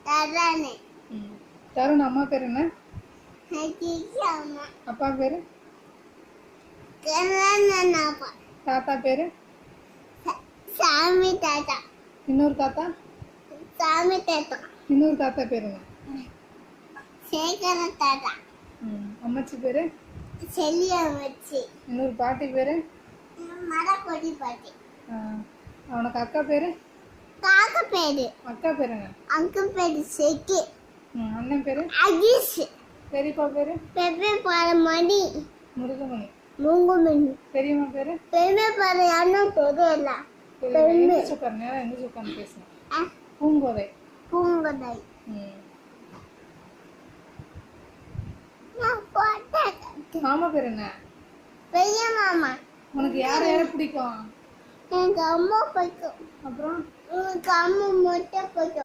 தருண். தருண் அம்மா பேர் என்ன? அம்மா. அப்பா பேரு? அப்பா. தாத்தா பேரு? சாமி தாத்தா. இன்னொரு தாத்தா? சாமி தாத்தா. இன்னொரு தாத்தா பேருங்க? சேகர தாத்தா. அம்மாச்சி பேரு? செல்லி அம்மாச்சி. இன்னொரு பாட்டி பேரு? மரக்கொடி பாட்டி. அவனுக்கு அக்கா பேரு? காக்க பேரு. அக்கா பேருங்க? அங்கிள் பேரு செக்கி. அண்ணன் பேரு? அகிஷ். பெரியப்பா பேரு? பெரிய பாரமணி. முருகமணி. மூங்குமணி. பெரியம்மா பேரு? பெரிய பாரு அண்ணன் தெரியல. எந்திரிச்சு உட்காரு, நேரம் எந்திரிச்சு உட்காந்து பேசுங்க. பூங்கோதை. பூங்கோதை. மாமா பேர் என்ன? பெரிய மாமா. உனக்கு யார் யாரை பிடிக்கும்? எனக்கு அம்மா பிடிக்கும். அப்புறம் எனக்கு அம்மா மட்டும் பிடிக்கும்.